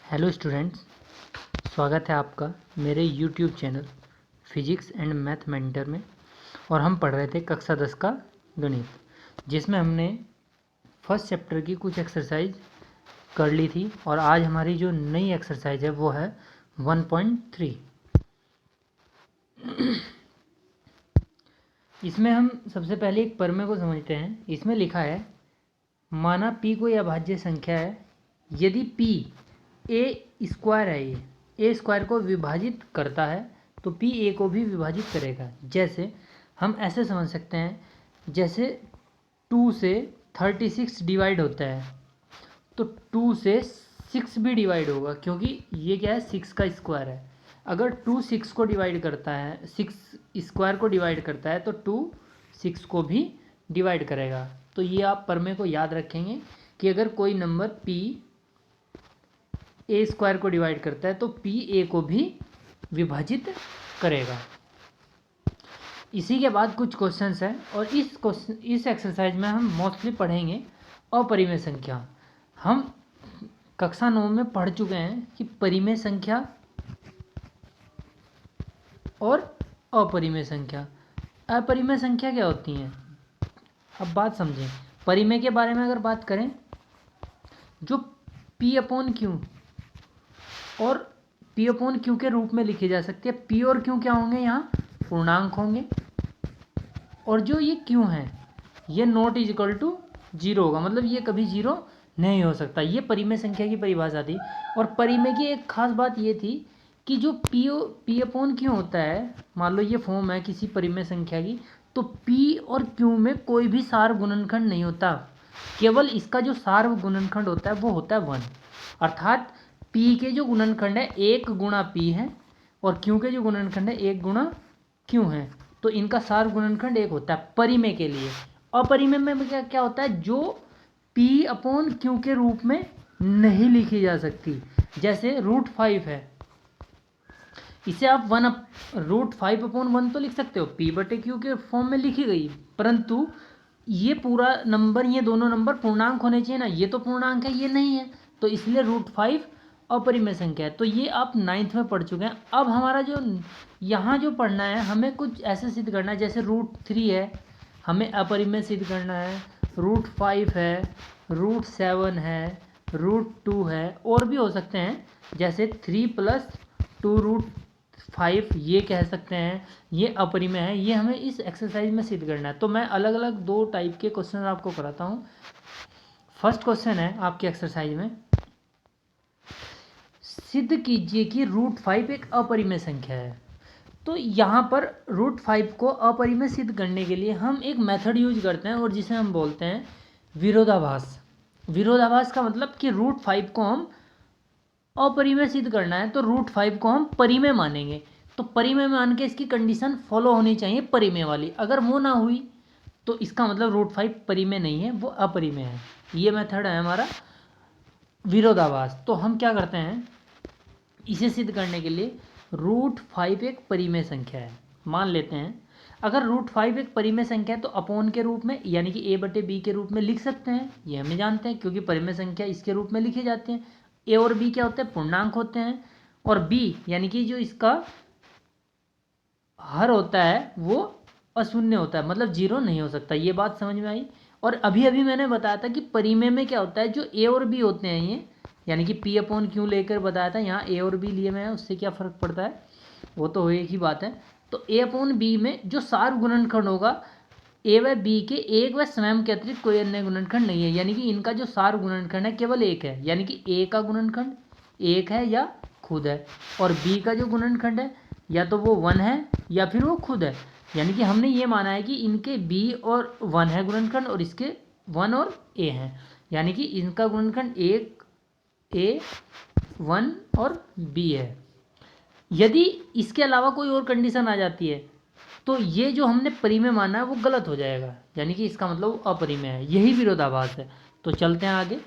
Hello students, स्वागत है आपका मेरे YouTube channel physics and math mentor में। और हम पढ़ रहे थे कक्षा 10 का गणित, जिसमें हमने फर्स्ट चैप्टर की कुछ एक्सरसाइज कर ली थी। और आज हमारी जो नई एक्सरसाइज है वो है 1.3। इसमें हम सबसे पहले एक प्रमेय को समझते हैं। इसमें लिखा है, माना पी कोई अभाज्य संख्या है, यदि पी ए स्क्वायर है, ये ए स्क्वायर को विभाजित करता है तो पी ए को भी विभाजित करेगा। जैसे हम ऐसे समझ सकते हैं, जैसे 2 से 36 डिवाइड होता है तो 2 से 6 भी डिवाइड होगा, क्योंकि ये क्या है, 6 का स्क्वायर है। अगर 2 6 को डिवाइड करता है, 6 स्क्वायर को डिवाइड करता है तो 2 6 को भी डिवाइड करेगा। तो ये आप प्रमेय को याद रखेंगे कि अगर कोई नंबर पी ए स्क्वायर को डिवाइड करता है तो पी ए को भी विभाजित करेगा। इसी के बाद कुछ क्वेश्चंस हैं, और इस एक्सरसाइज में हम मोस्टली पढ़ेंगे अपरिमेय संख्या। हम कक्षा 9 में पढ़ चुके हैं कि परिमेय संख्या और अपरिमेय संख्या। अपरिमेय संख्या क्या होती हैं, अब बात समझें। परिमेय के बारे में अगर बात करें, जो P अपॉन Q और P अपॉन Q के रूप में लिखी जा सकती है। P और Q क्या होंगे, यहाँ पूर्णांक होंगे, और जो ये Q है ये नॉट इज इक्वल टू 0 होगा, मतलब ये कभी 0 नहीं हो सकता। ये परिमेय संख्या की परिभाषा थी। और परिमेय की एक खास बात ये थी कि जो P अपॉन Q होता है, मान लो ये फॉर्म है किसी परिमेय संख्या की, तो P और Q में कोई भी सार्व गुणनखंड नहीं होता। केवल इसका जो सार्व गुणनखंड होता है वो होता है 1। अर्थात P के जो गुणनखंड है 1 गुणा P है, और Q के जो गुणनखंड है 1 गुणा Q है। तो इनका सार्व गुणनखंड 1 होता है परिमेय के लिए। अपरिमेय में क्या होता है, जो P अपॉन Q के रूप में नहीं लिखी जा सकती। जैसे √5 है, इसे आप √5 अपॉन 1 तो लिख सकते हो, P बटे Q के फॉर्म में लिखी गई, परंतु ये पूरा नंबर, ये दोनों नंबर पूर्णांक होने चाहिए ना, ये तो पूर्णांक है, ये नहीं है, तो इसलिए √5 अपरिमेय संख्या है। तो ये आप 9th में पढ़ चुके हैं। अब हमारा जो यहाँ जो पढ़ना है, हमें कुछ ऐसे सिद्ध करना है, जैसे √3 है, हमें अपरिमेय सिद्ध करना है, √5 है, √7 है, √2 है, और भी हो सकते हैं, जैसे 3 + 2√5 ये कह सकते हैं, ये अपरिमेय है। ये हमें इस एक्सरसाइज में सिद्ध करना है। तो मैं अलग अलग 2 टाइप के क्वेश्चन आपको कराता हूँ। फर्स्ट क्वेश्चन है आपकी एक्सरसाइज में, सिद्ध कीजिए कि √5 एक अपरिमेय संख्या है। तो यहाँ पर √5 को अपरिमेय सिद्ध करने के लिए हम एक मेथड यूज करते हैं, और जिसे हम बोलते हैं विरोधाभास। विरोधाभास का मतलब कि √5 को हम अपरिमेय सिद्ध करना है तो √5 को हम परिमेय मानेंगे। तो परिमेय मान के इसकी कंडीशन फॉलो होनी चाहिए परिमेय वाली। अगर वो ना हुई तो इसका मतलब √5 परिमेय नहीं है, वो अपरिमेय है। ये मेथड है हमारा विरोधाभास। तो हम क्या करते हैं, इसे सिद्ध करने के लिए √5 एक परिमेय संख्या है मान लेते हैं। अगर √5 एक परिमेय संख्या है तो अपॉन के रूप में, यानी कि a बटे b के रूप में लिख सकते हैं। ये हमें जानते हैं, क्योंकि परिमेय संख्या इसके रूप में लिखी जाती है। a और b क्या होते हैं, पूर्णांक होते हैं, और b यानी कि जो इसका हर होता है वो अशून्य होता है, मतलब 0 नहीं हो सकता। ये बात समझ में आई। और अभी अभी मैंने बताया था कि परिमेय में क्या होता है, जो a और b होते हैं, ये यानी कि P अपॉन Q लेकर बताया था, यहाँ a और b लिए मैं, उससे क्या फ़र्क पड़ता है, वो तो एक ही बात है। तो a अपॉन b में जो सार्व गुणनखंड होगा, a व b के एक व स्वयं के अतिरिक्त कोई अन्य गुणनखंड नहीं है, यानी कि इनका जो सार्व गुणनखंड है केवल एक है, यानी कि a का गुणनखंड 1 है या खुद है, और b का जो गुणनखंड है या तो वो 1 है या फिर वो खुद है। यानी कि हमने ये माना है कि इनके b और 1 है गुणनखंड, और इसके 1 और a है, यानी कि इनका गुणनखंड 1 a 1 और b है। यदि इसके अलावा कोई और कंडीशन आ जाती है तो ये जो हमने परिमेय माना है वो गलत हो जाएगा, यानी कि इसका मतलब अपरिमेय है। यही विरोधाभास है। तो चलते हैं आगे।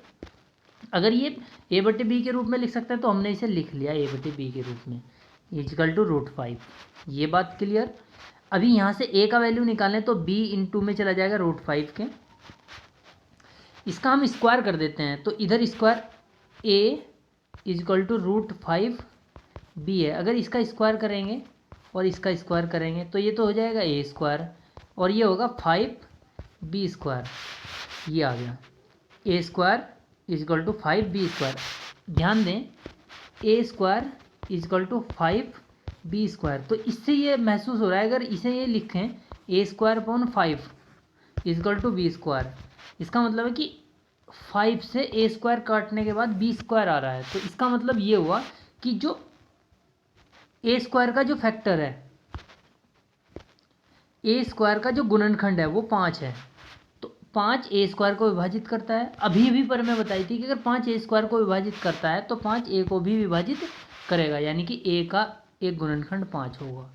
अगर ये a बटे b के रूप में लिख सकते हैं तो हमने इसे लिख लिया a बटे b के रूप में, इक्वल टू √5। ये बात क्लियर। अभी यहाँ से a का वैल्यू निकालें तो b इंटू में चला जाएगा √5 के। इसका हम स्क्वायर कर देते हैं, तो इधर square a is equal to √5b है। अगर इसका स्क्वायर करेंगे और इसका स्क्वायर करेंगे तो ये तो हो जाएगा a स्क्वायर, और ये होगा 5b स्क्वायर। ये आ गया a square is equal to 5b square. ध्यान दें a square is equal to 5b square. तो इससे ये महसूस हो रहा है, अगर इसे ये लिखें a square upon 5 is equal to b square, इसका मतलब है कि 5 से a स्क्वायर काटने के बाद b स्क्वायर आ रहा है। तो इसका मतलब ये हुआ कि जो a स्क्वायर का जो फैक्टर है, a स्क्वायर का जो गुणनखंड है वो 5 है। तो 5 a स्क्वायर को विभाजित करता है। अभी पर मैं बताई थी कि अगर 5 a स्क्वायर को विभाजित करता है तो 5 a को भी विभाजित करेगा, यानी कि a का एक गुणनखंड 5 होगा।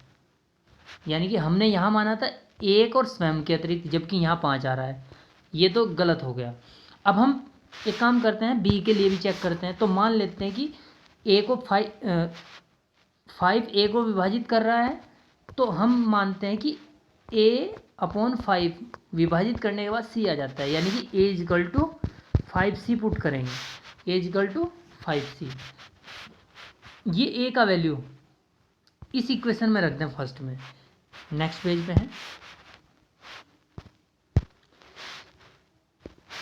यानी कि हमने यहाँ माना था 1 और स्वयं के अतिरिक्त, जबकि यहाँ 5 आ रहा है। ये तो गलत हो गया। अब हम एक काम करते हैं, b के लिए भी चेक करते हैं। तो मान लेते हैं कि a को 5 a को विभाजित कर रहा है, तो हम मानते हैं कि a अपॉन 5 विभाजित करने के बाद c आ जाता है, यानी कि a is equal to 5c put करेंगे। a इजकल टू 5c, ये a का वैल्यू इस इक्वेशन में रख दें फर्स्ट में। नेक्स्ट पेज पे है,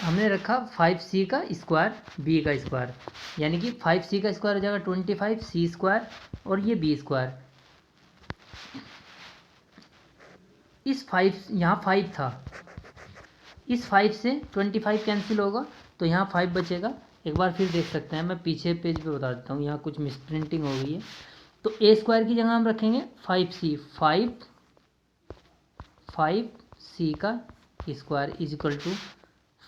हमने रखा 5c का स्क्वायर b का स्क्वायर, यानी कि 5c का स्क्वायर हो जाएगा 25 c स्क्वायर और ये b स्क्वायर। इस 5 यहाँ 5 था, इस 5 से 25 कैंसिल होगा तो यहाँ 5 बचेगा। एक बार फिर देख सकते हैं, मैं पीछे पेज पे बता देता हूँ, यहाँ कुछ मिस प्रिंटिंग हो गई है। तो a स्क्वायर की जगह हम रखेंगे 5c, 5c का square is equal to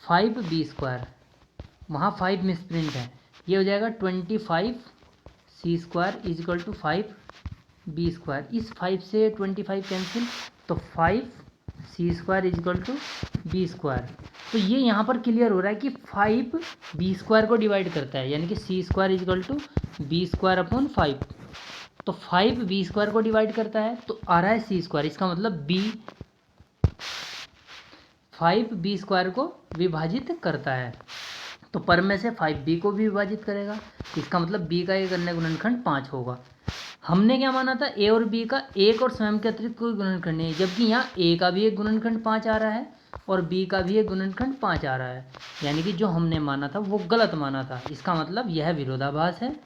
5b square. वहाँ 5 मिस प्रिंट है, ये हो जाएगा 25c square is equal to 5b square. इस 5 से 25 कैंसिल तो 5c square is equal to b square. तो ये यहाँ पर क्लियर हो रहा है कि 5 b स्क्वायर को डिवाइड करता है, यानी कि c square is equal to b square upon 5। तो 5 b स्क्वायर को डिवाइड करता है तो आ रहा है c स्क्वायर, इसका मतलब 5 b स्क्वायर को विभाजित करता है। तो पर में से 5b को भी विभाजित करेगा, इसका मतलब b का एक अन्य गुणनखंड 5 होगा। हमने क्या माना था, a और b का एक और स्वयं के अतिरिक्त कोई गुणनखंड नहीं है, जबकि यहाँ a का भी एक गुणनखंड 5 आ रहा है और b का भी एक गुणनखंड 5 आ रहा है। यानी कि जो हमने माना था वो गलत माना था। इसका मतलब यह विरोधाभास है,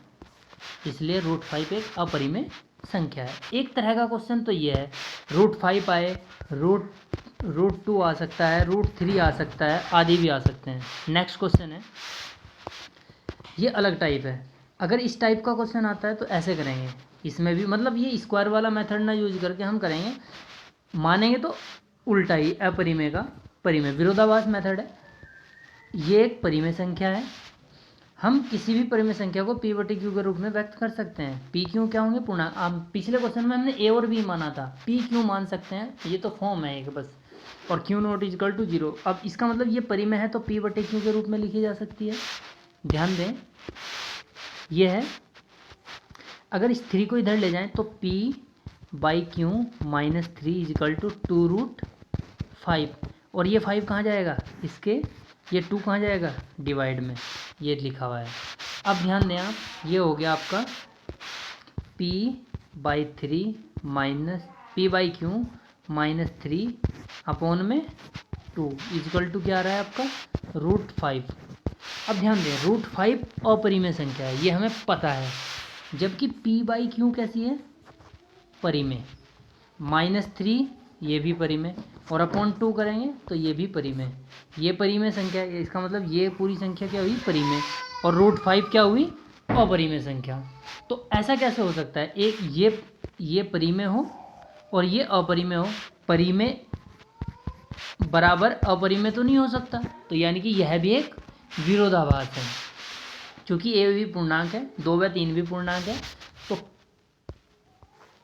इसलिए √5 एक अपरिमेय संख्या है। एक तरह का क्वेश्चन तो ये है, √5 आए, √2 आ सकता है, √3 आ सकता है, आदि भी आ सकते हैं। नेक्स्ट क्वेश्चन है, ये अलग टाइप है। अगर इस टाइप का क्वेश्चन आता है तो ऐसे करेंगे, इसमें भी मतलब ये स्क्वायर वाला मेथड ना यूज करके हम करेंगे, मानेंगे तो उल्टा ही अपरिमेय का परिमेय, विरोधाभास मेथड है। ये एक परिमेय संख्या है, हम किसी भी परिमेय संख्या को p बटे q के रूप में व्यक्त कर सकते हैं। p q क्या होंगे, पूर्णांक। अब पिछले क्वेश्चन में हमने a और b माना था, p q मान सकते हैं, ये तो फॉर्म है एक बस, और q नॉट इजकल टू 0। अब इसका मतलब ये परिमेय है तो p बटे q के रूप में लिखी जा सकती है। ध्यान दें, ये है, अगर इस 3 को इधर ले जाएं तो p by q minus 3 is equal to 2√5, और ये 5 कहाँ जाएगा, इसके, ये 2 कहाँ जाएगा, डिवाइड में, ये लिखा हुआ है। अब ध्यान दें आप, ये हो गया आपका p by 3 minus p by q minus 3 upon में 2 इजकल टू क्या आ रहा है आपका, √5। अब ध्यान दें, √5 अपरिमेय संख्या है, ये हमें पता है, जबकि p बाई क्यू कैसी है, परिमेय। -3 ये भी परिमेय, और अपॉन 2 करेंगे तो ये भी परिमेय। ये परिमेय संख्या है, इसका मतलब ये पूरी संख्या क्या हुई, परिमेय, और √5 क्या हुई, अपरिमेय संख्या। तो ऐसा कैसे हो सकता है, एक ये परिमेय हो और ये अपरिमेय हो, परिमेय बराबर अपरिमेय तो नहीं हो सकता। तो यानी कि यह भी एक विरोधाभास है, क्योंकि a भी पूर्णांक है, 2 व 3 भी पूर्णांक है, तो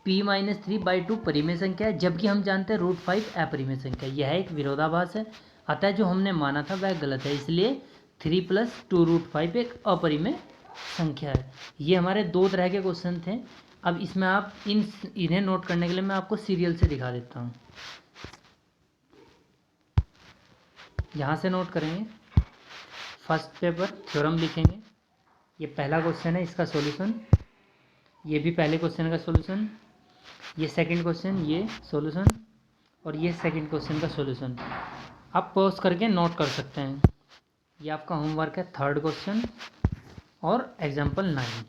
p-3/2 परिमेय संख्या है, जबकि हम जानते हैं √5 अपरिमेय संख्या। यह एक विरोधाभास है, अतः जो हमने माना था वह गलत है, इसलिए 3 + 2√5 एक अपरिमेय संख्या है। ये हमारे 2 तरह के क्वेश्चन थे। अब इसमें आप इन्हें नोट करने के लिए मैं आपको सीरियल से दिखा देता हूँ। यहाँ से नोट करेंगे, फर्स्ट पेपर थ्योरम लिखेंगे, ये पहला क्वेश्चन है, इसका सॉल्यूशन, ये भी पहले क्वेश्चन का सॉल्यूशन, ये सेकंड क्वेश्चन, ये सॉल्यूशन, और ये सेकंड क्वेश्चन का सॉल्यूशन। आप पॉज करके नोट कर सकते हैं। ये आपका होमवर्क है, थर्ड क्वेश्चन और एग्जाम्पल 9।